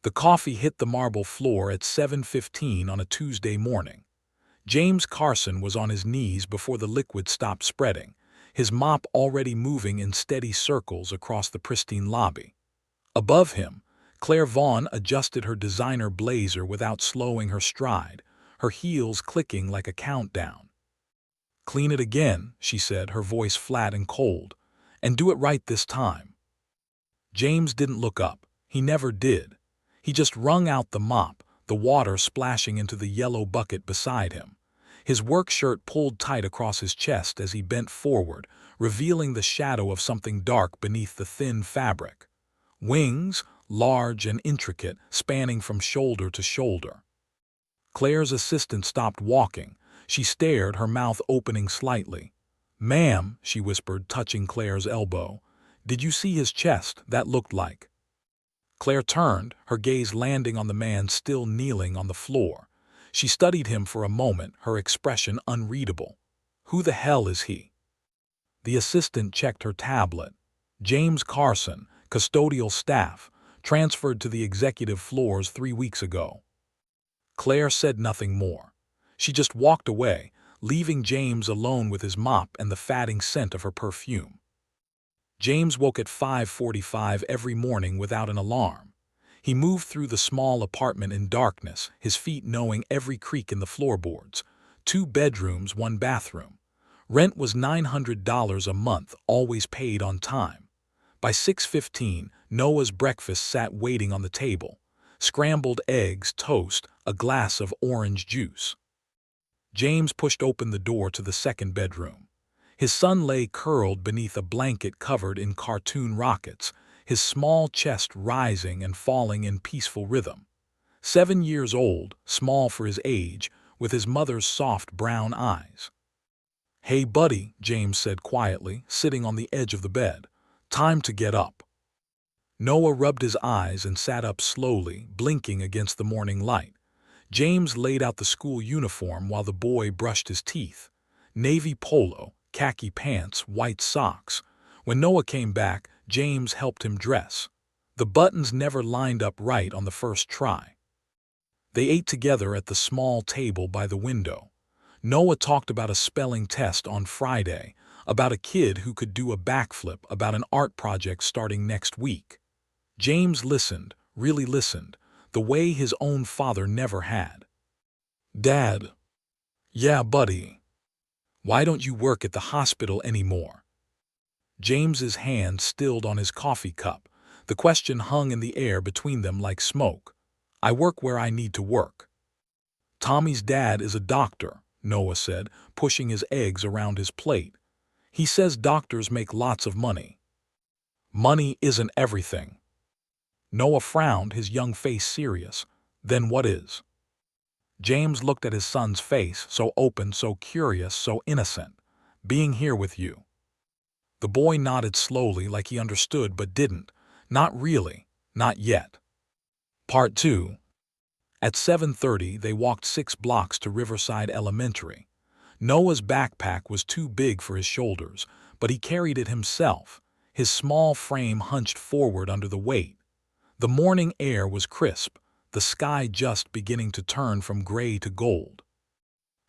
The coffee hit the marble floor at 7:15 on a Tuesday morning. James Carson was on his knees before the liquid stopped spreading, his mop already moving in steady circles across the pristine lobby. Above him, Claire Vaughn adjusted her designer blazer without slowing her stride, her heels clicking like a countdown. "Clean it again," she said, her voice flat and cold, "and do it right this time." James didn't look up. He never did. He just wrung out the mop, the water splashing into the yellow bucket beside him. His work shirt pulled tight across his chest as he bent forward, revealing the shadow of something dark beneath the thin fabric. Wings, large and intricate, spanning from shoulder to shoulder. Claire's assistant stopped walking. She stared, her mouth opening slightly. "Ma'am," she whispered, touching Claire's elbow, "did you see his chest? That looked like—" Claire turned, her gaze landing on the man still kneeling on the floor. She studied him for a moment, her expression unreadable. "Who the hell is he?" The assistant checked her tablet. "James Carson, custodial staff, transferred to the executive floors 3 weeks ago." Claire said nothing more. She just walked away, leaving James alone with his mop and the fatting scent of her perfume. James woke at 5:45 every morning without an alarm. He moved through the small apartment in darkness, his feet knowing every creak in the floorboards. 2 bedrooms, 1 bathroom. Rent was $900 a month, always paid on time. By 6:15, Noah's breakfast sat waiting on the table. Scrambled eggs, toast, a glass of orange juice. James pushed open the door to the second bedroom. His son lay curled beneath a blanket covered in cartoon rockets, his small chest rising and falling in peaceful rhythm. 7 years old, small for his age, with his mother's soft brown eyes. "Hey, buddy," James said quietly, sitting on the edge of the bed. "Time to get up." Noah rubbed his eyes and sat up slowly, blinking against the morning light. James laid out the school uniform while the boy brushed his teeth. Navy polo, khaki pants, white socks. When Noah came back, James helped him dress. The buttons never lined up right on the first try. They ate together at the small table by the window. Noah talked about a spelling test on Friday, about a kid who could do a backflip, about an art project starting next week. James listened, really listened, the way his own father never had. "Dad." "Yeah, buddy." "Why don't you work at the hospital anymore?" James's hand stilled on his coffee cup. The question hung in the air between them like smoke. "I work where I need to work." "Tommy's dad is a doctor," Noah said, pushing his eggs around his plate. "He says doctors make lots of money." "Money isn't everything." Noah frowned, his young face serious. "Then what is?" James looked at his son's face, so open, so curious, so innocent. "Being here with you." The boy nodded slowly, like he understood but didn't. "Not really. Not yet." Part 2. At 7:30, they walked 6 blocks to Riverside Elementary. Noah's backpack was too big for his shoulders, but he carried it himself, his small frame hunched forward under the weight. The morning air was crisp, the sky just beginning to turn from gray to gold.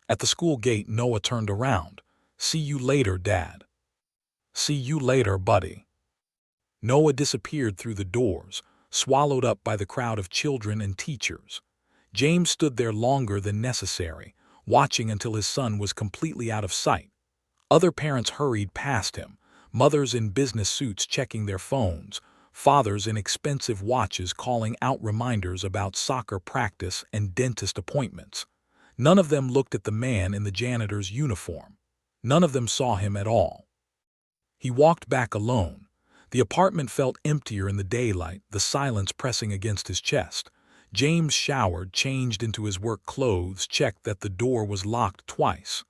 At the school gate, Noah turned around. "See you later, Dad." "See you later, buddy." Noah disappeared through the doors, swallowed up by the crowd of children and teachers. James stood there longer than necessary, watching until his son was completely out of sight. Other parents hurried past him, mothers in business suits checking their phones, fathers in expensive watches calling out reminders about soccer practice and dentist appointments. None of them looked at the man in the janitor's uniform. None of them saw him at all. He walked back alone. The apartment felt emptier in the daylight, the silence pressing against his chest. James showered, changed into his work clothes, checked that the door was locked twice.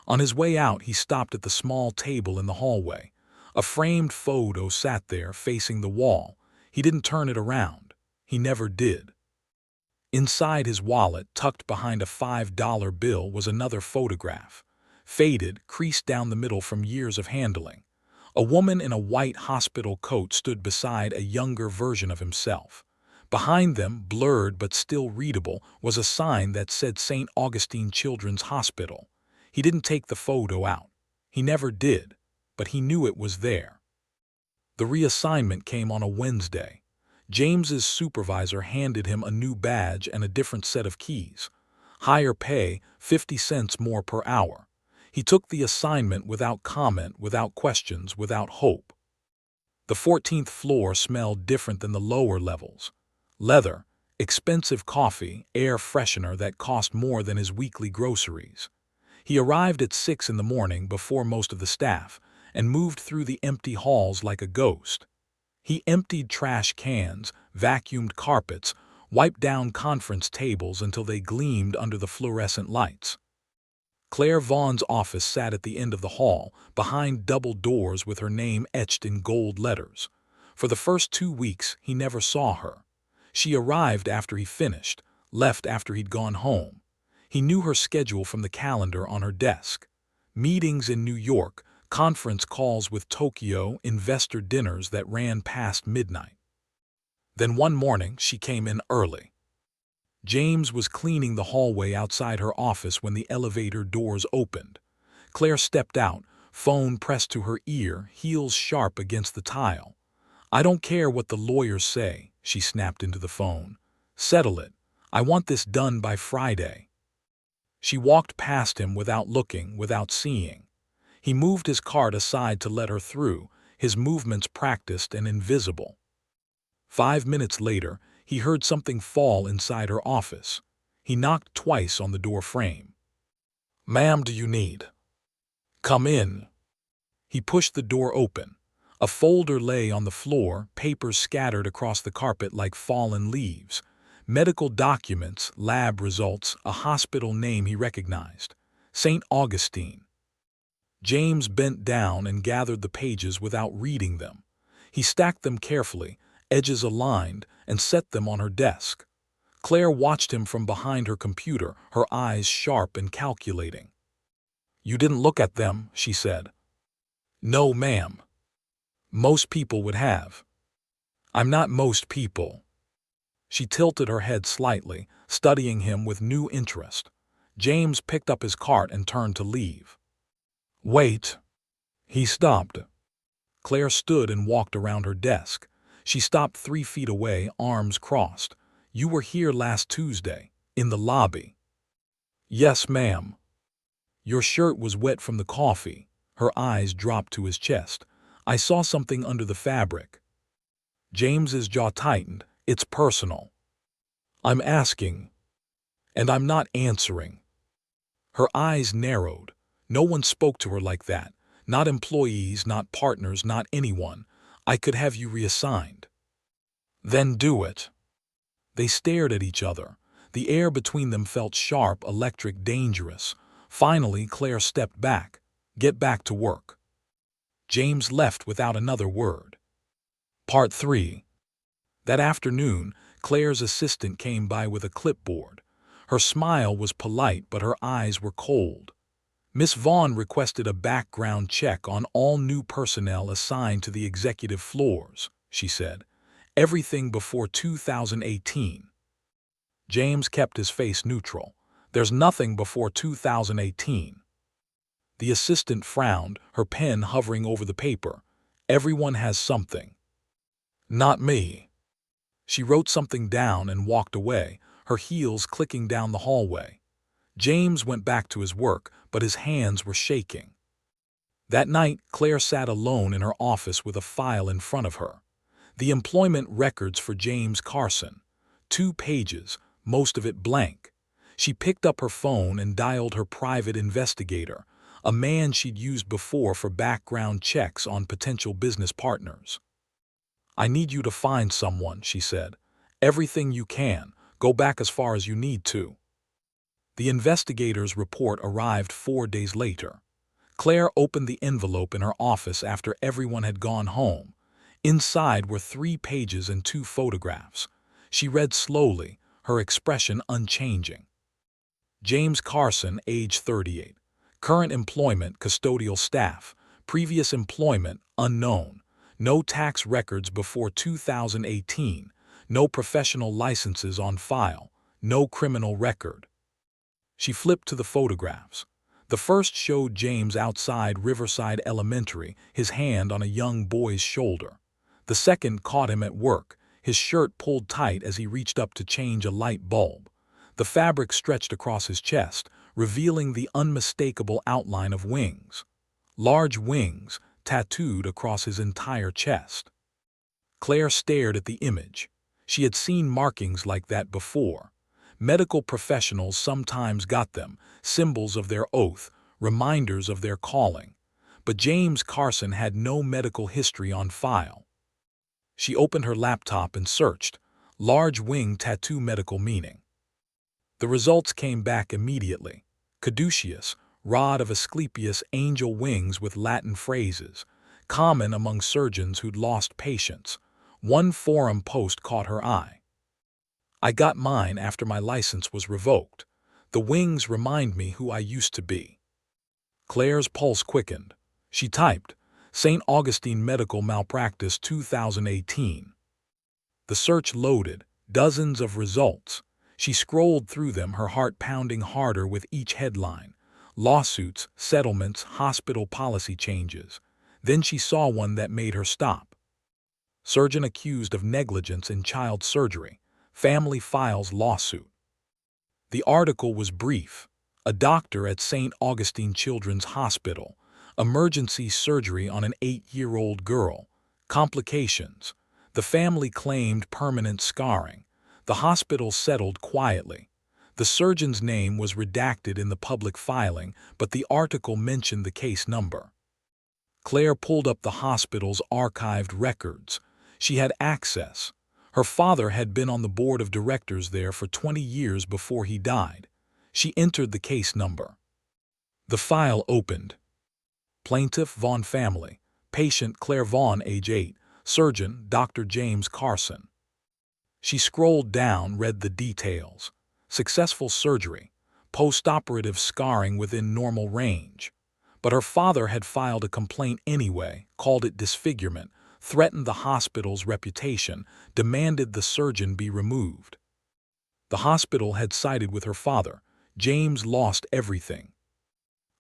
On his way out, he stopped at the small table in the hallway. A framed photo sat there, facing the wall. He didn't turn it around. He never did. Inside his wallet, tucked behind a $5 bill, was another photograph. Faded, creased down the middle from years of handling. A woman in a white hospital coat stood beside a younger version of himself. Behind them, blurred but still readable, was a sign that said St. Augustine Children's Hospital. He didn't take the photo out. He never did, but he knew it was there. The reassignment came on a Wednesday. James's supervisor handed him a new badge and a different set of keys. Higher pay, 50 cents more per hour. He took the assignment without comment, without questions, without hope. The 14th floor smelled different than the lower levels. Leather, expensive coffee, air freshener that cost more than his weekly groceries. He arrived at 6 in the morning before most of the staff and moved through the empty halls like a ghost. He emptied trash cans, vacuumed carpets, wiped down conference tables until they gleamed under the fluorescent lights. Claire Vaughn's office sat at the end of the hall, behind double doors with her name etched in gold letters. For the first 2 weeks, he never saw her. She arrived after he finished, left after he'd gone home. He knew her schedule from the calendar on her desk. Meetings in New York, conference calls with Tokyo, investor dinners that ran past midnight. Then one morning, she came in early. James was cleaning the hallway outside her office when the elevator doors opened. Claire stepped out, phone pressed to her ear, heels sharp against the tile. "I don't care what the lawyers say," she snapped into the phone. "Settle it. I want this done by Friday." She walked past him without looking, without seeing. He moved his cart aside to let her through, his movements practiced and invisible. 5 minutes later, he heard something fall inside her office. He knocked twice on the door frame. "Ma'am, do you need?" "Come in." He pushed the door open. A folder lay on the floor, papers scattered across the carpet like fallen leaves. Medical documents, lab results, a hospital name he recognized. St. Augustine. James bent down and gathered the pages without reading them. He stacked them carefully, edges aligned, and set them on her desk. Claire watched him from behind her computer, her eyes sharp and calculating. "You didn't look at them," she said. "No, ma'am. Most people would have." "I'm not most people." She tilted her head slightly, studying him with new interest. James picked up his cart and turned to leave. "Wait." He stopped. Claire stood and walked around her desk. She stopped 3 feet away, arms crossed. "You were here last Tuesday, in the lobby." "Yes, ma'am." "Your shirt was wet from the coffee." Her eyes dropped to his chest. "I saw something under the fabric." James's jaw tightened. "It's personal." "I'm asking." "And I'm not answering." Her eyes narrowed. No one spoke to her like that. Not employees, not partners, not anyone. "I could have you reassigned." "Then do it." They stared at each other. The air between them felt sharp, electric, dangerous. Finally, Claire stepped back. "Get back to work." James left without another word. Part 3. That afternoon, Claire's assistant came by with a clipboard. Her smile was polite, but her eyes were cold. "Miss Vaughn requested a background check on all new personnel assigned to the executive floors," she said. "Everything before 2018. James kept his face neutral. "There's nothing before 2018. The assistant frowned, her pen hovering over the paper. "Everyone has something." "Not me." She wrote something down and walked away, her heels clicking down the hallway. James went back to his work, but his hands were shaking. That night, Claire sat alone in her office with a file in front of her. The employment records for James Carson. 2 pages, most of it blank. She picked up her phone and dialed her private investigator, a man she'd used before for background checks on potential business partners. "I need you to find someone," she said. "Everything you can. Go back as far as you need to." The investigator's report arrived 4 days later. Claire opened the envelope in her office after everyone had gone home. Inside were 3 pages and 2 photographs. She read slowly, her expression unchanging. James Carson, age 38. Current employment, custodial staff. Previous employment, unknown. No tax records before 2018. no professional licenses on file, no criminal record. She flipped to the photographs. The first showed James outside Riverside Elementary, his hand on a young boy's shoulder. The second caught him at work, his shirt pulled tight as he reached up to change a light bulb. The fabric stretched across his chest, revealing the unmistakable outline of wings. Large wings, tattooed across his entire chest. Claire stared at the image. She had seen markings like that before. Medical professionals sometimes got them, symbols of their oath, reminders of their calling. But James Carson had no medical history on file. She opened her laptop and searched, large wing tattoo medical meaning. The results came back immediately. Caduceus, rod of Asclepius, angel wings with Latin phrases, common among surgeons who'd lost patients. One forum post caught her eye. I got mine after my license was revoked. The wings remind me who I used to be. Claire's pulse quickened. She typed, St. Augustine Medical Malpractice 2018. The search loaded, dozens of results. She scrolled through them, her heart pounding harder with each headline. Lawsuits, settlements, hospital policy changes. Then she saw one that made her stop. Surgeon accused of negligence in child surgery. Family files lawsuit. The article was brief. A doctor at St. Augustine Children's Hospital. Emergency surgery on an 8-year-old girl. Complications. The family claimed permanent scarring. The hospital settled quietly. The surgeon's name was redacted in the public filing, but the article mentioned the case number. Claire pulled up the hospital's archived records. She had access. Her father had been on the board of directors there for 20 years before he died. She entered the case number. The file opened. Plaintiff Vaughn family. Patient Claire Vaughn, age 8. Surgeon Dr. James Carson. She scrolled down, read the details. Successful surgery. Post-operative scarring within normal range. But her father had filed a complaint anyway, called it disfigurement, threatened the hospital's reputation, demanded the surgeon be removed. The hospital had sided with her father. James lost everything.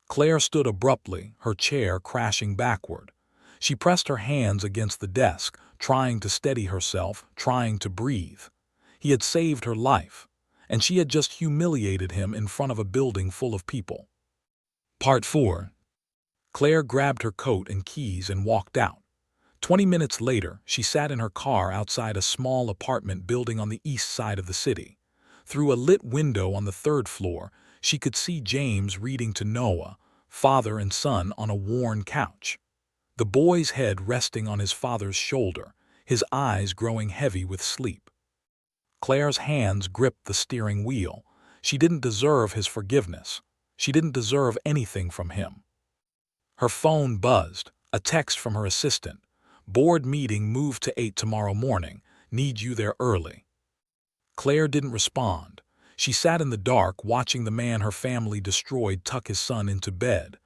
Claire stood abruptly, her chair crashing backward. She pressed her hands against the desk, trying to steady herself, trying to breathe. He had saved her life, and she had just humiliated him in front of a building full of people. Part 4. Claire grabbed her coat and keys and walked out. 20 minutes later, she sat in her car outside a small apartment building on the east side of the city. Through a lit window on the 3rd floor, she could see James reading to Noah, father and son, on a worn couch. The boy's head resting on his father's shoulder, his eyes growing heavy with sleep. Claire's hands gripped the steering wheel. She didn't deserve his forgiveness. She didn't deserve anything from him. Her phone buzzed, a text from her assistant. Board meeting moved to 8 tomorrow morning. Need you there early. Claire didn't respond. She sat in the dark, watching the man her family destroyed tuck his son into bed.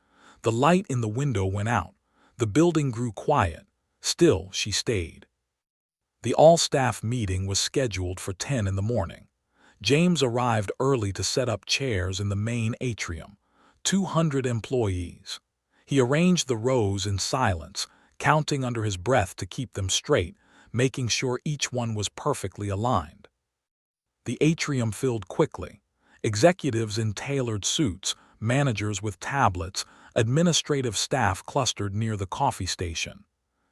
The light in the window went out. The building grew quiet. Still, she stayed. The all-staff meeting was scheduled for 10 in the morning. James arrived early to set up chairs in the main atrium. 200 employees. He arranged the rows in silence, counting under his breath to keep them straight, making sure each one was perfectly aligned. The atrium filled quickly. Executives in tailored suits, managers with tablets, administrative staff clustered near the coffee station.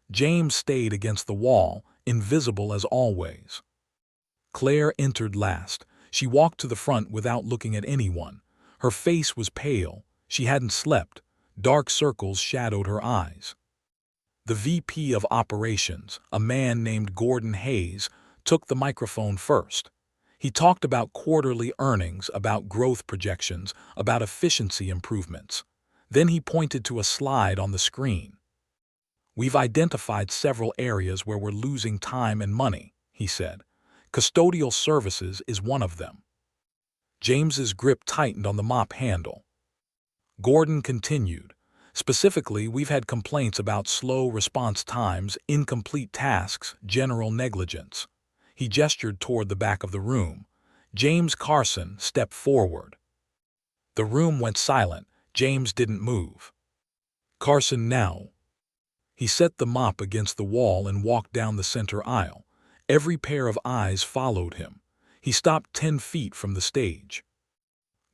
James stayed against the wall, invisible as always. Claire entered last. She walked to the front without looking at anyone. Her face was pale. She hadn't slept. Dark circles shadowed her eyes. The VP of Operations, a man named Gordon Hayes, took the microphone first. He talked about quarterly earnings, about growth projections, about efficiency improvements. Then he pointed to a slide on the screen. We've identified several areas where we're losing time and money, he said. Custodial services is one of them. James's grip tightened on the mop handle. Gordon continued. Specifically, we've had complaints about slow response times, incomplete tasks, general negligence. He gestured toward the back of the room. James Carson stepped forward. The room went silent. James didn't move. Carson now. He set the mop against the wall and walked down the center aisle. Every pair of eyes followed him. He stopped 10 feet from the stage.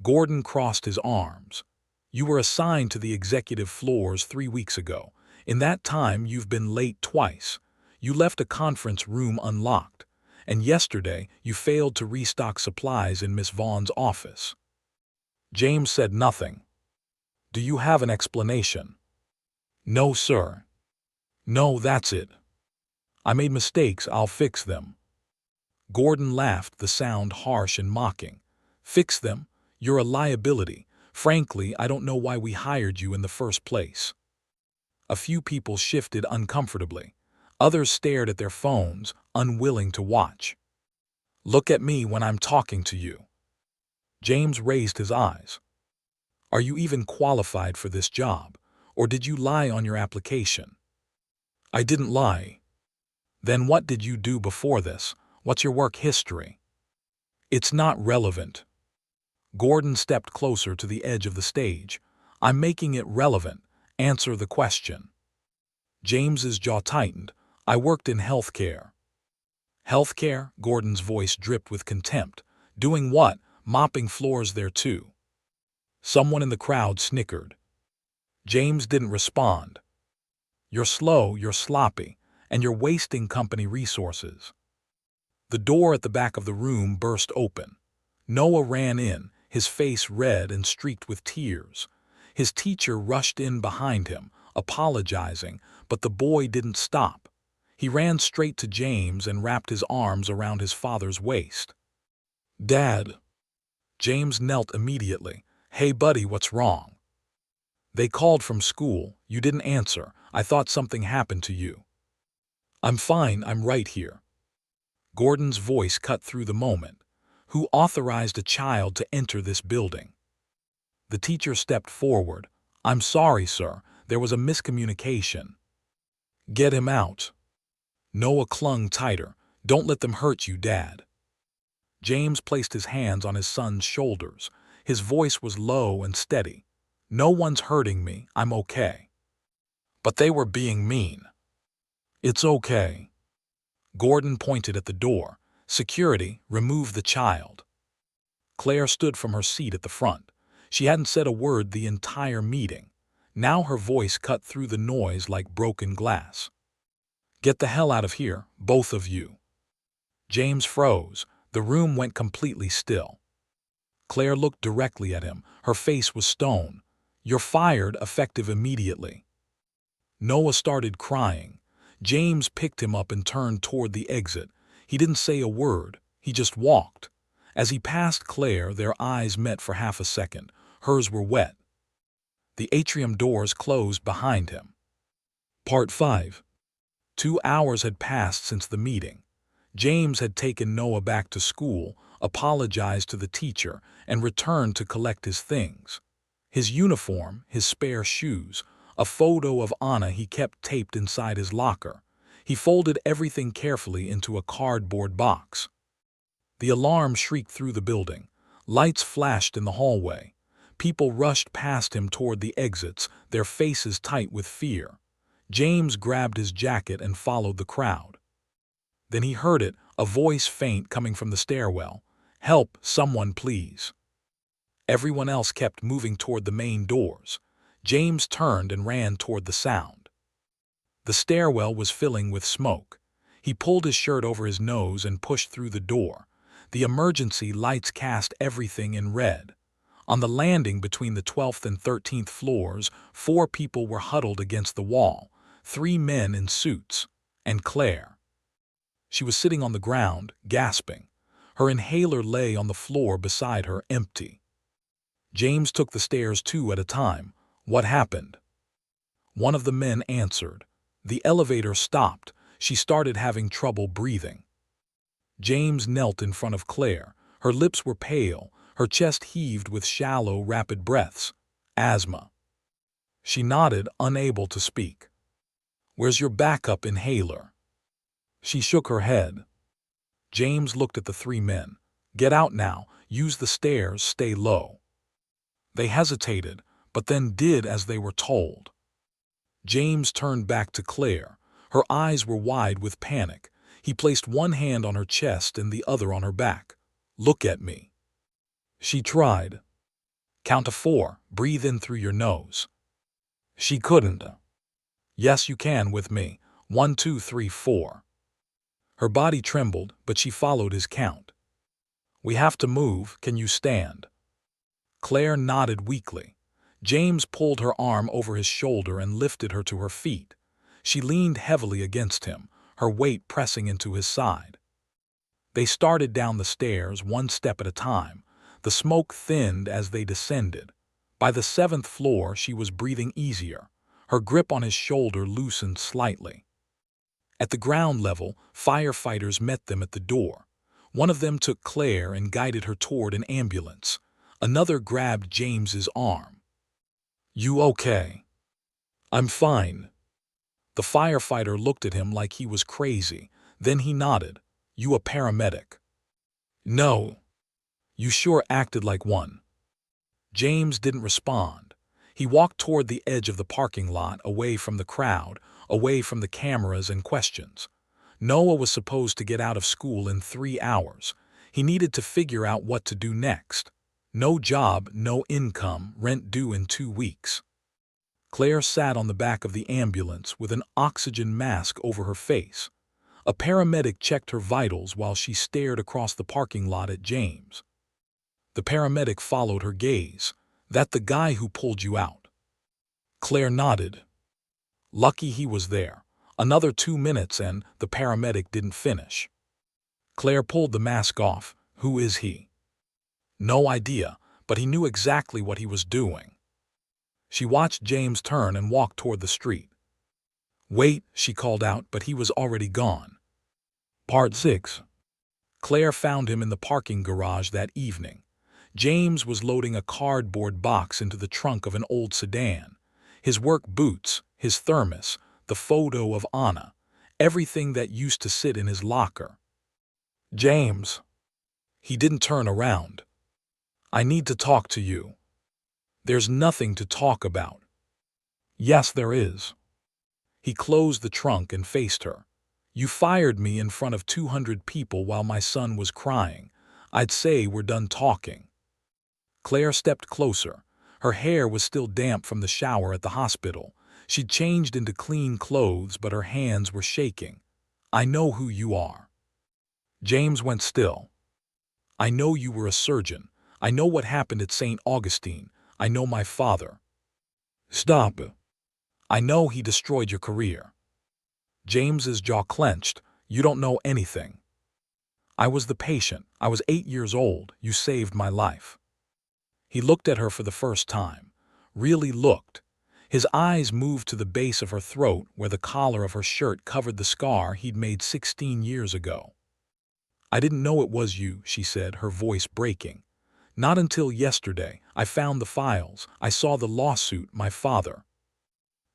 Gordon crossed his arms. You were assigned to the executive floors 3 weeks ago. In that time, you've been late twice. You left a conference room unlocked. And yesterday, you failed to restock supplies in Miss Vaughn's office. James said nothing. Do you have an explanation? No, sir. No, that's it. I made mistakes, I'll fix them. Gordon laughed, the sound harsh and mocking. Fix them? You're a liability. Frankly, I don't know why we hired you in the first place. A few people shifted uncomfortably. Others stared at their phones, unwilling to watch. Look at me when I'm talking to you. James raised his eyes. Are you even qualified for this job, or did you lie on your application? I didn't lie. Then what did you do before this? What's your work history? It's not relevant. Gordon stepped closer to the edge of the stage. I'm making it relevant. Answer the question. James's jaw tightened. I worked in healthcare. Healthcare? Gordon's voice dripped with contempt. Doing what? Mopping floors there too. Someone in the crowd snickered. James didn't respond. You're slow, you're sloppy, and you're wasting company resources. The door at the back of the room burst open. Noah ran in, his face red and streaked with tears. His teacher rushed in behind him, apologizing, but the boy didn't stop. He ran straight to James and wrapped his arms around his father's waist. Dad. James knelt immediately. Hey buddy, what's wrong? They called from school. You didn't answer. I thought something happened to you. I'm fine, I'm right here. Gordon's voice cut through the moment. Who authorized a child to enter this building? The teacher stepped forward. I'm sorry, sir. There was a miscommunication. Get him out. Noah clung tighter. Don't let them hurt you, Dad. James placed his hands on his son's shoulders. His voice was low and steady. No one's hurting me. I'm okay. But they were being mean. It's okay. Gordon pointed at the door. Security, remove the child. Claire stood from her seat at the front. She hadn't said a word the entire meeting. Now her voice cut through the noise like broken glass. Get the hell out of here, both of you. James froze. The room went completely still. Claire looked directly at him. Her face was stone. You're fired, effective immediately. Noah started crying. James picked him up and turned toward the exit. He didn't say a word. He just walked. As he passed Claire, their eyes met for half a second. Hers were wet. The atrium doors closed behind him. Part 5. 2 hours had passed since the meeting. James had taken Noah back to school, apologized to the teacher, and returned to collect his things. His uniform, his spare shoes, a photo of Anna he kept taped inside his locker. He folded everything carefully into a cardboard box. The alarm shrieked through the building. Lights flashed in the hallway. People rushed past him toward the exits, their faces tight with fear. James grabbed his jacket and followed the crowd. Then he heard it, a voice faint coming from the stairwell. Help, someone please. Everyone else kept moving toward the main doors. James turned and ran toward the sound. The stairwell was filling with smoke. He pulled his shirt over his nose and pushed through the door. The emergency lights cast everything in red. On the landing between the 12th and 13th floors, 4 people were huddled against the wall, 3 men in suits, and Claire. She was sitting on the ground, gasping. Her inhaler lay on the floor beside her, empty. James took the stairs 2 at a time. What happened? One of the men answered. The elevator stopped. She started having trouble breathing. James knelt in front of Claire. Her lips were pale. Her chest heaved with shallow, rapid breaths. Asthma. She nodded, unable to speak. Where's your backup inhaler? She shook her head. James looked at the three men. "Get out now. Use the stairs. Stay low." They hesitated, but then did as they were told. James turned back to Claire. Her eyes were wide with panic. He placed one hand on her chest and the other on her back. "Look at me." She tried. "Count to 4. Breathe in through your nose." She couldn't. "Yes, you can with me. 1, 2, 3, 4. Her body trembled, but she followed his count. "We have to move. Can you stand?" Claire nodded weakly. James pulled her arm over his shoulder and lifted her to her feet. She leaned heavily against him, her weight pressing into his side. They started down the stairs, one step at a time. The smoke thinned as they descended. By the 7th floor, she was breathing easier. Her grip on his shoulder loosened slightly. At the ground level, firefighters met them at the door. One of them took Claire and guided her toward an ambulance. Another grabbed James's arm. "You okay?" "I'm fine." The firefighter looked at him like he was crazy. Then he nodded. "You a paramedic?" "No." "You sure acted like one." James didn't respond. He walked toward the edge of the parking lot, away from the crowd, away from the cameras and questions. Noah was supposed to get out of school in 3 hours. He needed to figure out what to do next. No job, no income, rent due in 2 weeks. Claire sat on the back of the ambulance with an oxygen mask over her face. A paramedic checked her vitals while she stared across the parking lot at James. The paramedic followed her gaze. "That the guy who pulled you out?" Claire nodded. Lucky he was there. Another 2 minutes and the paramedic didn't finish. Claire pulled the mask off. "Who is he?" "No idea, but he knew exactly what he was doing." She watched James turn and walk toward the street. "Wait," she called out, but he was already gone. Part 6. Claire found him in the parking garage that evening. James was loading a cardboard box into the trunk of an old sedan. His work boots, his thermos, the photo of Anna, everything that used to sit in his locker. "James." He didn't turn around. "I need to talk to you." "There's nothing to talk about." "Yes, there is." He closed the trunk and faced her. "You fired me in front of 200 people while my son was crying. I'd say we're done talking." Claire stepped closer. Her hair was still damp from the shower at the hospital. She'd changed into clean clothes, but her hands were shaking. "I know who you are." James went still. "I know you were a surgeon. I know what happened at St. Augustine. I know my father." "Stop." "I know he destroyed your career." James's jaw clenched. "You don't know anything." "I was the patient. I was 8 years old. You saved my life." He looked at her for the first time. Really looked. His eyes moved to the base of her throat where the collar of her shirt covered the scar he'd made 16 years ago. "I didn't know it was you," she said, her voice breaking. "Not until yesterday. I found the files. I saw the lawsuit, my father."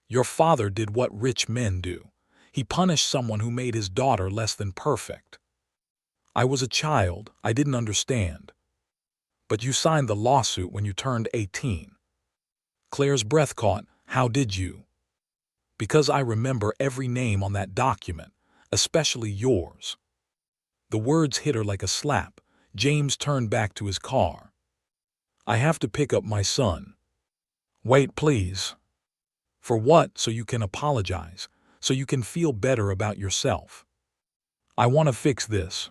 "Your father did what rich men do. He punished someone who made his daughter less than perfect." "I was a child. I didn't understand." "But you signed the lawsuit when you turned 18. Claire's breath caught. "How did you?" "Because I remember every name on that document, especially yours." The words hit her like a slap. James turned back to his car. "I have to pick up my son." "Wait, please." "For what? So you can apologize. So you can feel better about yourself." "I want to fix this."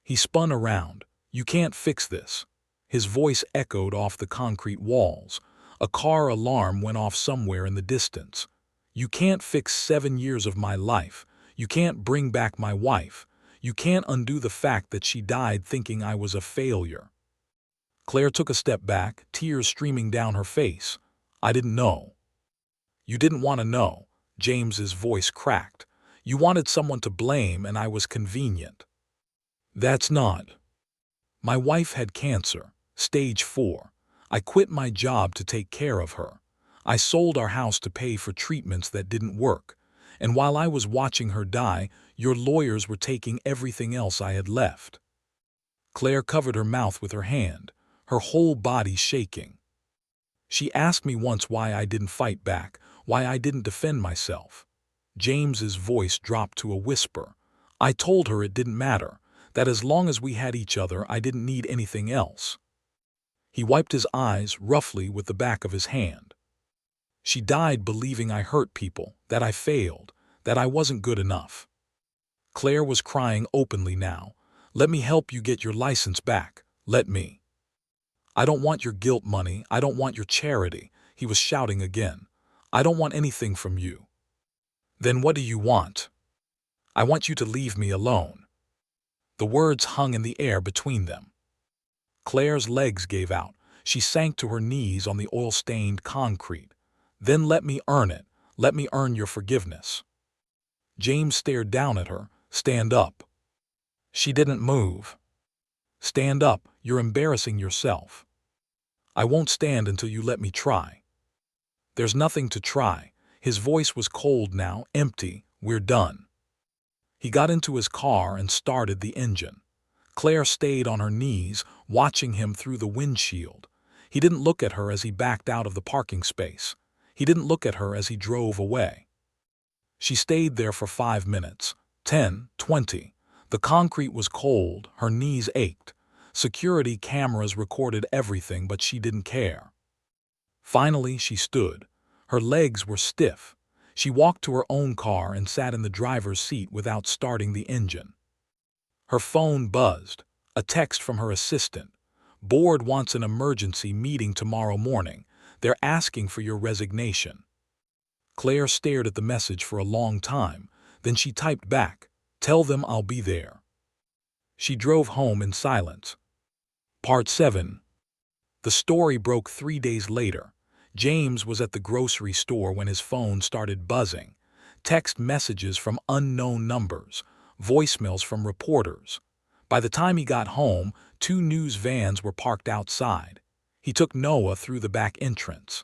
He spun around. "You can't fix this." His voice echoed off the concrete walls. A car alarm went off somewhere in the distance. "You can't fix 7 years of my life. You can't bring back my wife. You can't undo the fact that she died thinking I was a failure." Claire took a step back, tears streaming down her face. "I didn't know." "You didn't want to know." James's voice cracked. "You wanted someone to blame and I was convenient." "That's not." "My wife had cancer, stage 4. I quit my job to take care of her. I sold our house to pay for treatments that didn't work. And while I was watching her die, your lawyers were taking everything else I had left." Claire covered her mouth with her hand, her whole body shaking. "She asked me once why I didn't fight back, why I didn't defend myself." James's voice dropped to a whisper. "I told her it didn't matter, that as long as we had each other, I didn't need anything else." He wiped his eyes roughly with the back of his hand. "She died believing I hurt people, that I failed, that I wasn't good enough." Claire was crying openly now. "Let me help you get your license back. Let me. I don't want your guilt money. I don't want your charity." He was shouting again. "I don't want anything from you." "Then what do you want?" "I want you to leave me alone." The words hung in the air between them. Claire's legs gave out. She sank to her knees on the oil-stained concrete. "Then let me earn it. Let me earn your forgiveness." James stared down at her. "Stand up." She didn't move. "Stand up. You're embarrassing yourself." "I won't stand until you let me try." "There's nothing to try." His voice was cold now, empty. "We're done." He got into his car and started the engine. Claire stayed on her knees, watching him through the windshield. He didn't look at her as he backed out of the parking space. He didn't look at her as he drove away. She stayed there for 5 minutes, 10, 20. The concrete was cold, her knees ached. Security cameras recorded everything, but she didn't care. Finally, she stood. Her legs were stiff. She walked to her own car and sat in the driver's seat without starting the engine. Her phone buzzed. A text from her assistant. "Board wants an emergency meeting tomorrow morning. They're asking for your resignation." Claire stared at the message for a long time. Then she typed back, "Tell them I'll be there." She drove home in silence. Part 7. The story broke 3 days later. James was at the grocery store when his phone started buzzing. Text messages from unknown numbers, voicemails from reporters. By the time he got home, 2 news vans were parked outside. He took Noah through the back entrance.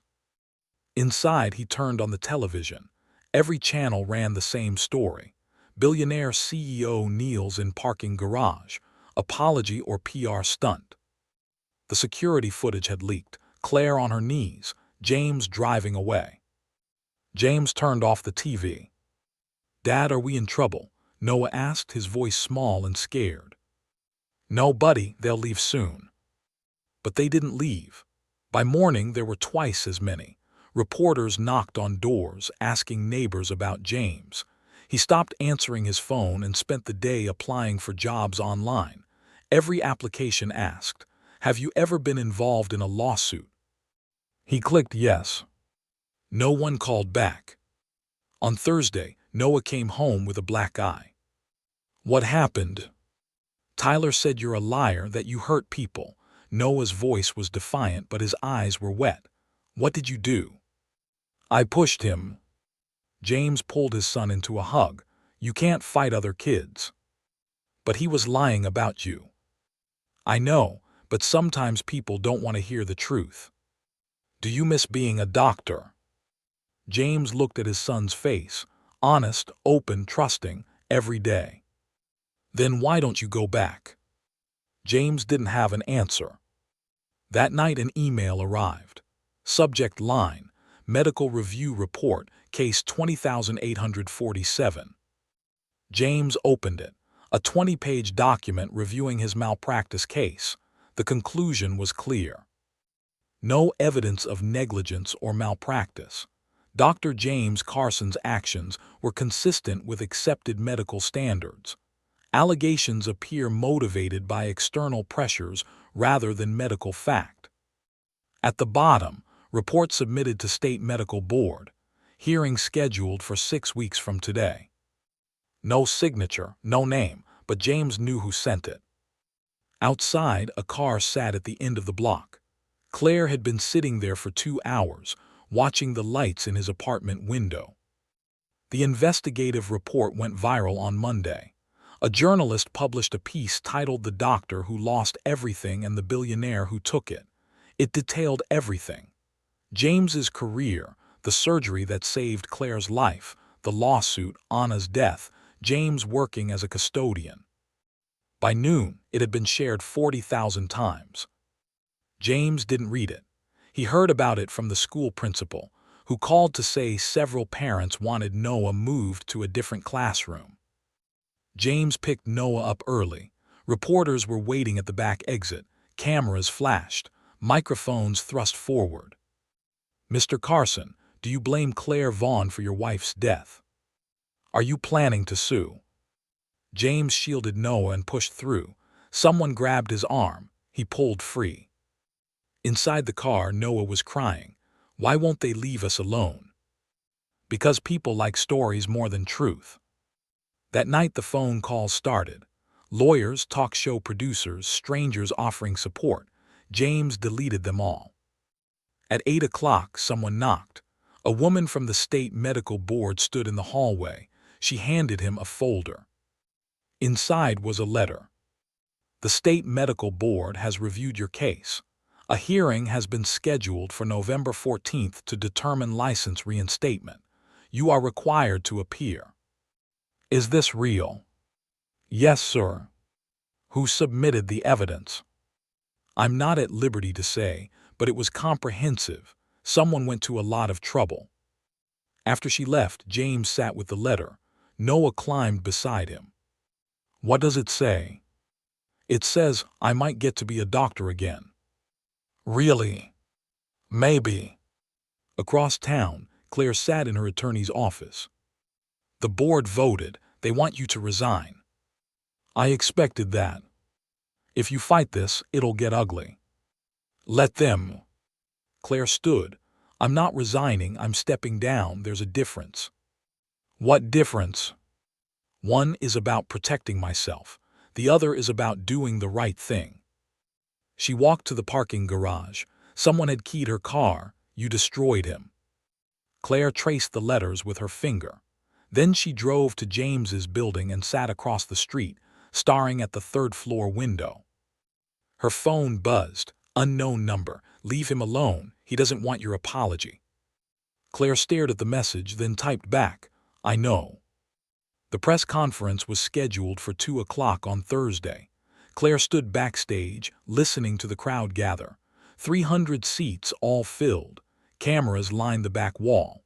Inside, he turned on the television. Every channel ran the same story. Billionaire CEO kneels in parking garage. Apology or PR stunt. The security footage had leaked. Claire on her knees, James driving away. James turned off the TV. "Dad, are we in trouble?" Noah asked, his voice small and scared. "No, buddy, they'll leave soon." But they didn't leave. By morning, there were twice as many. Reporters knocked on doors, asking neighbors about James. He stopped answering his phone and spent the day applying for jobs online. Every application asked, "Have you ever been involved in a lawsuit?" He clicked yes. No one called back. On Thursday, Noah came home with a black eye. "What happened?" "Tyler said you're a liar, that you hurt people." Noah's voice was defiant, but his eyes were wet. "What did you do?" "I pushed him." James pulled his son into a hug. "You can't fight other kids." "But he was lying about you." "I know, but sometimes people don't want to hear the truth." "Do you miss being a doctor?" James looked at his son's face, honest, open, trusting, every day. "Then why don't you go back?" James didn't have an answer. That night an email arrived. Subject line, Medical Review Report, Case 20847. James opened it. A 20-page document reviewing his malpractice case. The conclusion was clear. No evidence of negligence or malpractice. Dr. James Carson's actions were consistent with accepted medical standards. Allegations appear motivated by external pressures rather than medical fact. At the bottom, report submitted to State Medical Board. Hearing scheduled for 6 weeks from today. No signature, no name, but James knew who sent it. Outside, a car sat at the end of the block. Claire had been sitting there for 2 hours, watching the lights in his apartment window. The investigative report went viral on Monday. A journalist published a piece titled "The Doctor Who Lost Everything and the Billionaire Who Took It." It detailed everything. James's career, the surgery that saved Claire's life, the lawsuit, Anna's death, James working as a custodian. By noon, it had been shared 40,000 times. James didn't read it. He heard about it from the school principal, who called to say several parents wanted Noah moved to a different classroom. James picked Noah up early. Reporters were waiting at the back exit. Cameras flashed, microphones thrust forward. "Mr. Carson, do you blame Claire Vaughn for your wife's death? Are you planning to sue?" James shielded Noah and pushed through. Someone grabbed his arm. He pulled free. Inside the car, Noah was crying. "Why won't they leave us alone?" "Because people like stories more than truth." That night the phone calls started. Lawyers, talk show producers, strangers offering support. James deleted them all. At 8 o'clock, someone knocked. A woman from the state medical board stood in the hallway. She handed him a folder. Inside was a letter. "The state medical board has reviewed your case. A hearing has been scheduled for November 14th to determine license reinstatement. You are required to appear." "Is this real?" "Yes, sir." "Who submitted the evidence?" "I'm not at liberty to say, but it was comprehensive. Someone went to a lot of trouble." After she left, James sat with the letter. Noah climbed beside him. "What does it say?" "It says I might get to be a doctor again." "Really?" "Maybe." Across town, Claire sat in her attorney's office. "The board voted. They want you to resign." "I expected that. If you fight this, it'll get ugly." "Let them." Claire stood. "I'm not resigning, I'm stepping down. There's a difference." "What difference?" "One is about protecting myself. The other is about doing the right thing." She walked to the parking garage. "Someone had keyed her car. You destroyed him." Claire traced the letters with her finger. Then she drove to James's building and sat across the street, staring at the third-floor window. Her phone buzzed. "Unknown number. Leave him alone. He doesn't want your apology." Claire stared at the message, then typed back, "I know." The press conference was scheduled for 2 o'clock on Thursday. Claire stood backstage, listening to the crowd gather. 300 seats, all filled. Cameras lined the back wall.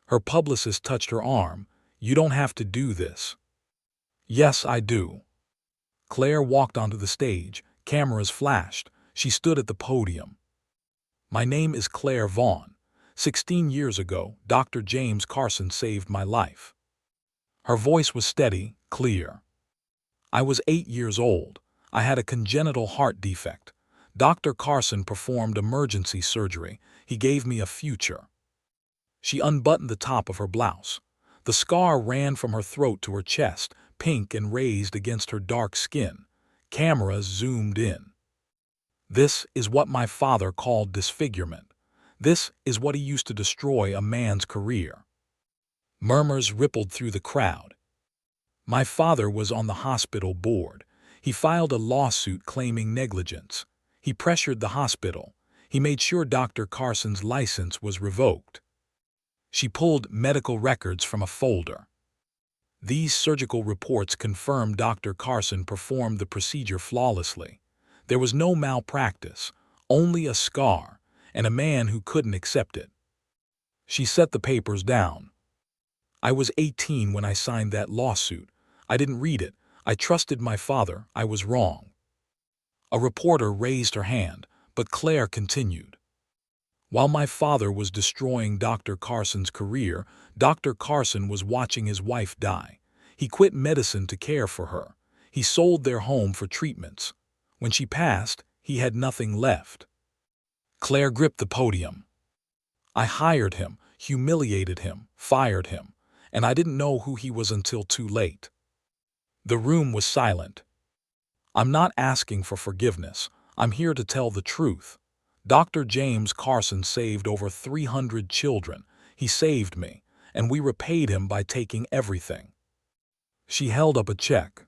Her publicist touched her arm. "You don't have to do this." "Yes, I do." Claire walked onto the stage. Cameras flashed. She stood at the podium. "My name is Claire Vaughn. 16 years ago, Dr. James Carson saved my life." Her voice was steady, clear. "I was 8 years old. I had a congenital heart defect. Dr. Carson performed emergency surgery. He gave me a future." She unbuttoned the top of her blouse. The scar ran from her throat to her chest, pink and raised against her dark skin. Cameras zoomed in. "This is what my father called disfigurement. This is what he used to destroy a man's career." Murmurs rippled through the crowd. "My father was on the hospital board. He filed a lawsuit claiming negligence. He pressured the hospital. He made sure Dr. Carson's license was revoked." She pulled medical records from a folder. These surgical reports confirmed Dr. Carson performed the procedure flawlessly. There was no malpractice, only a scar, and a man who couldn't accept it. She set the papers down. "I was 18 when I signed that lawsuit. I didn't read it. I trusted my father. I was wrong." A reporter raised her hand, but Claire continued. "While my father was destroying Dr. Carson's career, Dr. Carson was watching his wife die. He quit medicine to care for her. He sold their home for treatments. When she passed, he had nothing left." Claire gripped the podium. "I hired him, humiliated him, fired him, and I didn't know who he was until too late." The room was silent. "I'm not asking for forgiveness. I'm here to tell the truth. Dr. James Carson saved over 300 children. He saved me, and we repaid him by taking everything." She held up a check.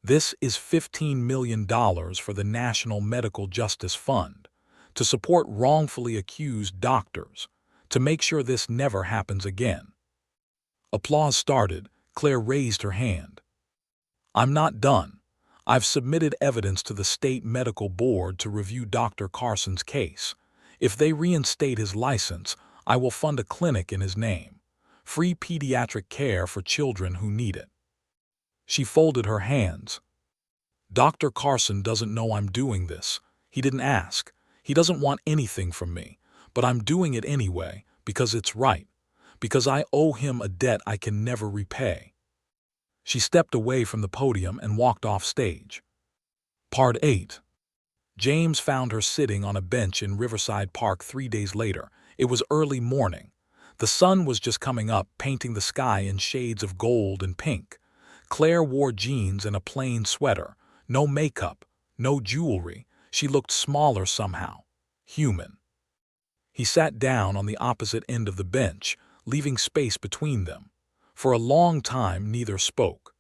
"This is $15 million for the National Medical Justice Fund, to support wrongfully accused doctors, to make sure this never happens again." Applause started. Claire raised her hand. I'm not done. I've submitted evidence to the state medical board to review Dr. Carson's case. If they reinstate his license, I will fund a clinic in his name. Free pediatric care for children who need it. She folded her hands. Dr. Carson doesn't know I'm doing this. He didn't ask. He doesn't want anything from me. But I'm doing it anyway, because it's right. Because I owe him a debt I can never repay. She stepped away from the podium and walked off stage. Part 8. James found her sitting on a bench in Riverside Park 3 days later. It was early morning. The sun was just coming up, painting the sky in shades of gold and pink. Claire wore jeans and a plain sweater. No makeup, no jewelry. She looked smaller somehow. Human. He sat down on the opposite end of the bench, leaving space between them. For a long time, neither spoke.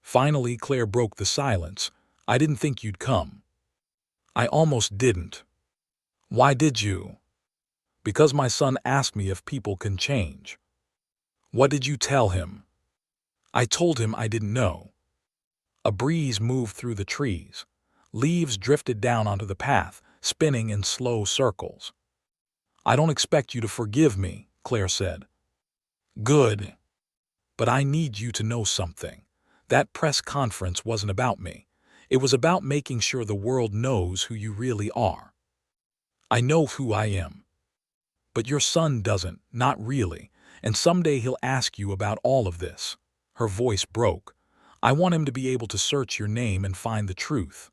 Finally, Claire broke the silence. I didn't think you'd come. I almost didn't. Why did you? Because my son asked me if people can change. What did you tell him? I told him I didn't know. A breeze moved through the trees. Leaves drifted down onto the path, spinning in slow circles. I don't expect you to forgive me, Claire said. Good. But I need you to know something. That press conference wasn't about me. It was about making sure the world knows who you really are. I know who I am. But your son doesn't, not really, and someday he'll ask you about all of this. Her voice broke. I want him to be able to search your name and find the truth.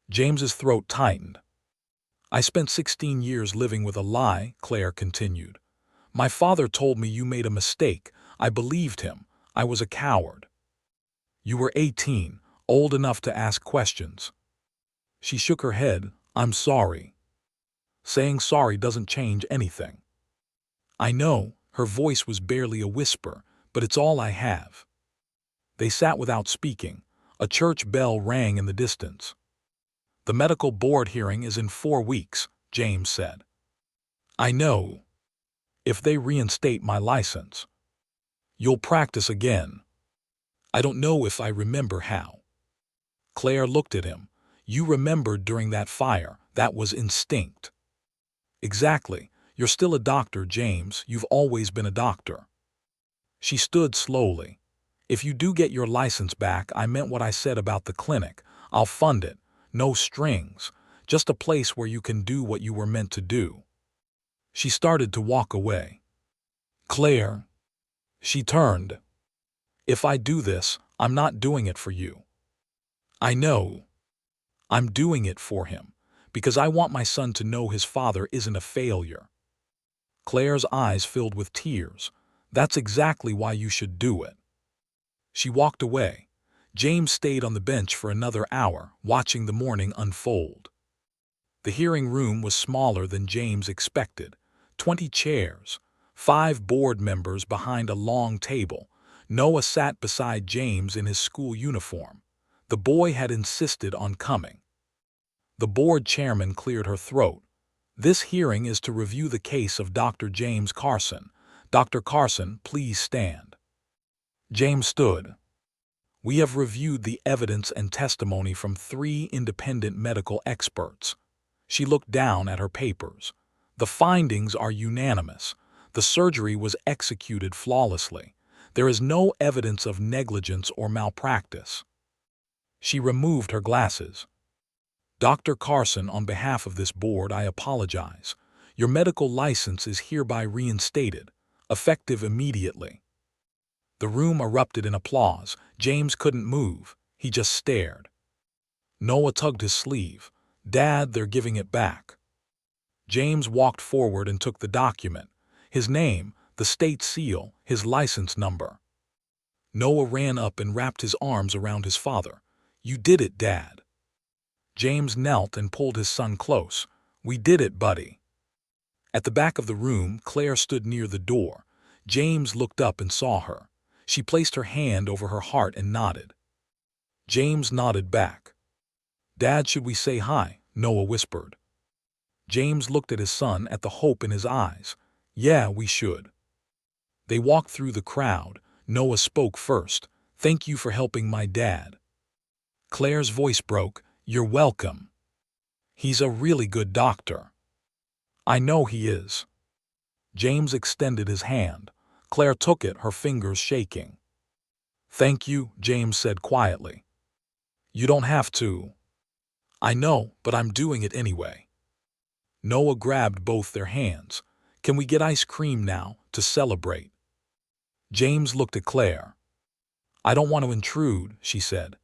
James's throat tightened. I spent 16 years living with a lie, Claire continued. My father told me you made a mistake. I believed him. I was a coward. You were 18, old enough to ask questions. She shook her head. I'm sorry. Saying sorry doesn't change anything. I know, her voice was barely a whisper, but it's all I have. They sat without speaking. A church bell rang in the distance. The medical board hearing is in 4 weeks, James said. I know. If they reinstate my license. You'll practice again. I don't know if I remember how. Claire looked at him. You remembered during that fire. That was instinct. Exactly. You're still a doctor, James. You've always been a doctor. She stood slowly. If you do get your license back, I meant what I said about the clinic. I'll fund it. No strings. Just a place where you can do what you were meant to do. She started to walk away. Claire. She turned. If I do this, I'm not doing it for you. I know. I'm doing it for him, because I want my son to know his father isn't a failure. Claire's eyes filled with tears. That's exactly why you should do it. She walked away. James stayed on the bench for another hour, watching the morning unfold. The hearing room was smaller than James expected. 20 chairs, 5 board members behind a long table. Noah sat beside James in his school uniform. The boy had insisted on coming. The board chairman cleared her throat. This hearing is to review the case of Dr. James Carson. Dr. Carson, please stand. James stood. We have reviewed the evidence and testimony from 3 independent medical experts. She looked down at her papers. The findings are unanimous. The surgery was executed flawlessly. There is no evidence of negligence or malpractice. She removed her glasses. Dr. Carson, on behalf of this board, I apologize. Your medical license is hereby reinstated, effective immediately. The room erupted in applause. James couldn't move. He just stared. Noah tugged his sleeve. Dad, they're giving it back. James walked forward and took the document. His name, the state seal, his license number. Noah ran up and wrapped his arms around his father. You did it, Dad. James knelt and pulled his son close. We did it, buddy. At the back of the room, Claire stood near the door. James looked up and saw her. She placed her hand over her heart and nodded. James nodded back. Dad, should we say hi? Noah whispered. James looked at his son, at the hope in his eyes. Yeah, we should. They walked through the crowd. Noah spoke first. "Thank you for helping my dad." Claire's voice broke. "You're welcome. He's a really good doctor." "I know he is." James extended his hand. Claire took it, her fingers shaking. "Thank you," James said quietly. "You don't have to." "I know, but I'm doing it anyway." Noah grabbed both their hands. "Can we get ice cream now, to celebrate?" James looked at Claire. "I don't want to intrude," she said.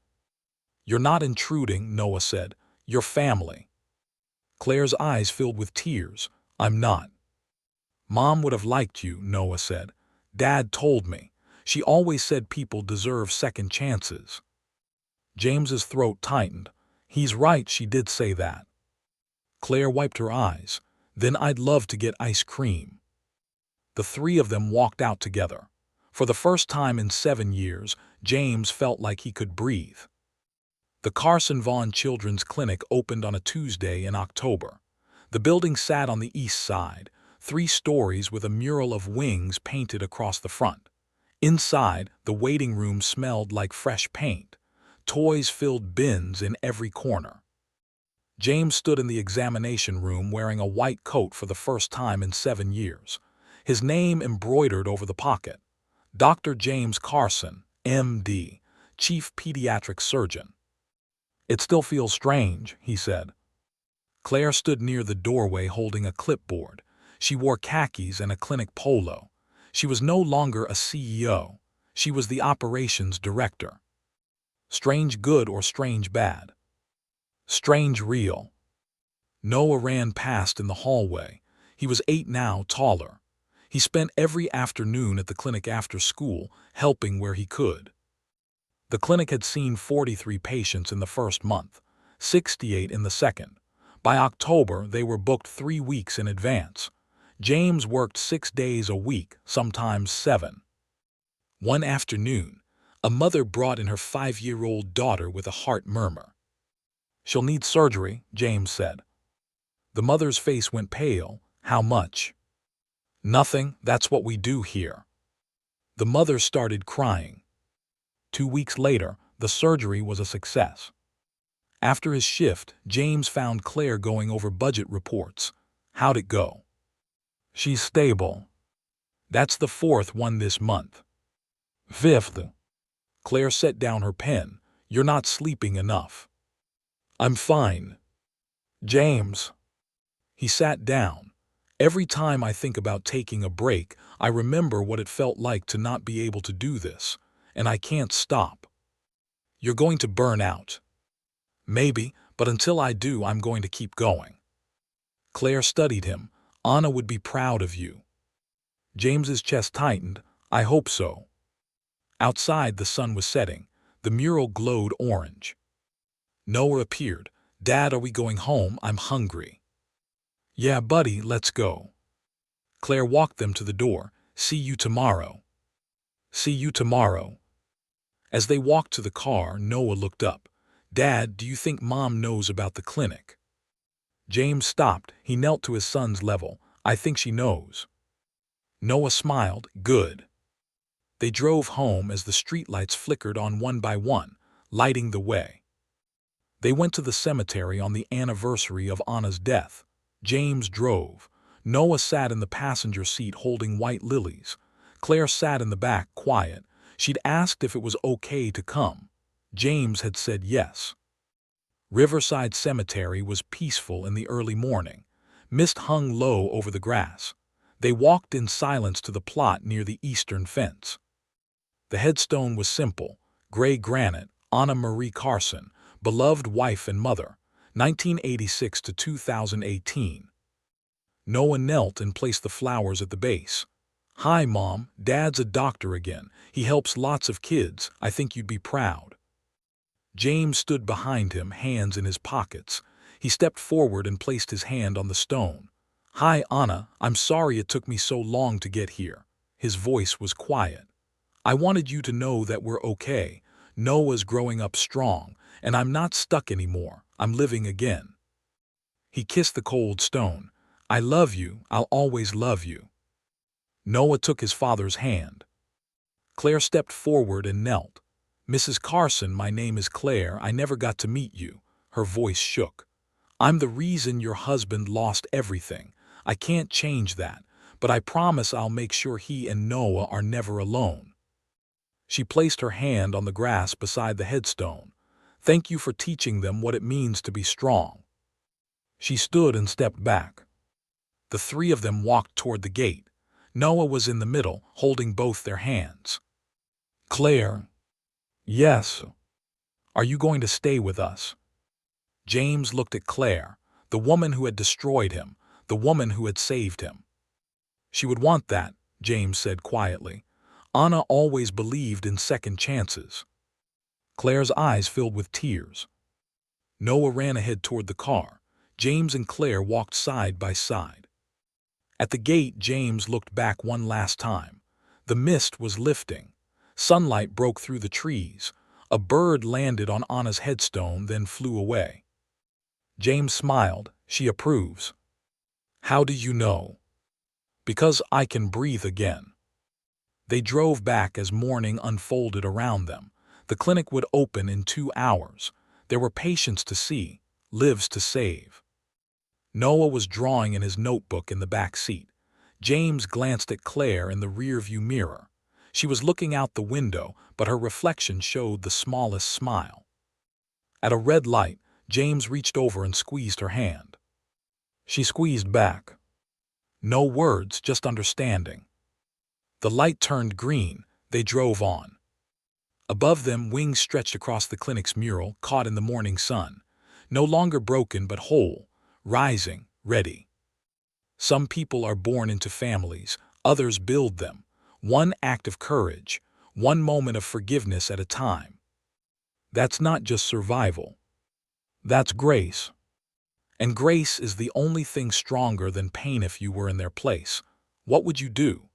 "You're not intruding," Noah said. "You're family." Claire's eyes filled with tears. "I'm not." "Mom would have liked you," Noah said. "Dad told me. She always said people deserve second chances." James's throat tightened. "He's right, she did say that." Claire wiped her eyes. "Then I'd love to get ice cream." The three of them walked out together. For the first time in 7 years, James felt like he could breathe. The Carson Vaughan Children's Clinic opened on a Tuesday in October. The building sat on the east side, 3 stories with a mural of wings painted across the front. Inside, the waiting room smelled like fresh paint. Toys filled bins in every corner. James stood in the examination room wearing a white coat for the first time in 7 years. His name embroidered over the pocket. Dr. James Carson, M.D., Chief Pediatric Surgeon. "It still feels strange," he said. Claire stood near the doorway holding a clipboard. She wore khakis and a clinic polo. She was no longer a CEO. She was the operations director. Strange good or strange bad? Strange real. Noah ran past in the hallway. He was 8 now, taller. He spent every afternoon at the clinic after school, helping where he could. The clinic had seen 43 patients in the first month, 68 in the second. By October, they were booked 3 weeks in advance. James worked 6 days a week, sometimes 7. One afternoon, a mother brought in her 5-year-old daughter with a heart murmur. "She'll need surgery," James said. The mother's face went pale. "How much?" "Nothing, that's what we do here." The mother started crying. 2 weeks later, the surgery was a success. After his shift, James found Claire going over budget reports. "How'd it go?" "She's stable." "That's the 4th one this month." "5th." Claire set down her pen. "You're not sleeping enough." "I'm fine." "James." He sat down. "Every time I think about taking a break, I remember what it felt like to not be able to do this. And I can't stop." "You're going to burn out." "Maybe, but until I do, I'm going to keep going." Claire studied him. "Anna would be proud of you." James's chest tightened. "I hope so." Outside, the sun was setting. The mural glowed orange. Noah appeared. "Dad, are we going home? I'm hungry." "Yeah, buddy, let's go." Claire walked them to the door. "See you tomorrow." "See you tomorrow." As they walked to the car, Noah looked up. "Dad, do you think Mom knows about the clinic?" James stopped. He knelt to his son's level. "I think she knows." Noah smiled. "Good." They drove home as the streetlights flickered on one by one, lighting the way. They went to the cemetery on the anniversary of Anna's death. James drove. Noah sat in the passenger seat holding white lilies. Claire sat in the back, quiet. She'd asked if it was okay to come. James had said yes. Riverside Cemetery was peaceful in the early morning. Mist hung low over the grass. They walked in silence to the plot near the eastern fence. The headstone was simple, gray granite, Anna Marie Carson, beloved wife and mother, 1986 to 2018. Noah knelt and placed the flowers at the base. "Hi, Mom, Dad's a doctor again. He helps lots of kids. I think you'd be proud." James stood behind him, hands in his pockets. He stepped forward and placed his hand on the stone. "Hi, Anna, I'm sorry it took me so long to get here." His voice was quiet. "I wanted you to know that we're okay. Noah's growing up strong, and I'm not stuck anymore. I'm living again." He kissed the cold stone. "I love you. I'll always love you." Noah took his father's hand. Claire stepped forward and knelt. "Mrs. Carson, my name is Claire. I never got to meet you." Her voice shook. "I'm the reason your husband lost everything. I can't change that, but I promise I'll make sure he and Noah are never alone." She placed her hand on the grass beside the headstone. "Thank you for teaching them what it means to be strong." She stood and stepped back. The three of them walked toward the gate. Noah was in the middle, holding both their hands. "Claire." "Yes." "Are you going to stay with us?" James looked at Claire, the woman who had destroyed him, the woman who had saved him. "She would want that," James said quietly. "Anna always believed in second chances." Claire's eyes filled with tears. Noah ran ahead toward the car. James and Claire walked side by side. At the gate, James looked back one last time. The mist was lifting. Sunlight broke through the trees. A bird landed on Anna's headstone, then flew away. James smiled. "She approves." "How do you know?" "Because I can breathe again." They drove back as morning unfolded around them. The clinic would open in 2 hours. There were patients to see, lives to save. Noah was drawing in his notebook in the back seat. James glanced at Claire in the rearview mirror. She was looking out the window, but her reflection showed the smallest smile. At a red light, James reached over and squeezed her hand. She squeezed back. No words, just understanding. The light turned green. They drove on. Above them, wings stretched across the clinic's mural, caught in the morning sun. No longer broken but whole, rising, ready. Some people are born into families, others build them. One act of courage, one moment of forgiveness at a time. That's not just survival. That's grace. And grace is the only thing stronger than pain. If you were in their place, what would you do?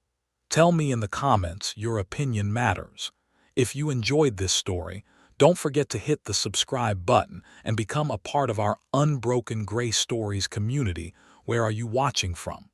Tell me in the comments. Your opinion matters. If you enjoyed this story, don't forget to hit the subscribe button and become a part of our Unbroken Grace Stories community. Where are you watching from?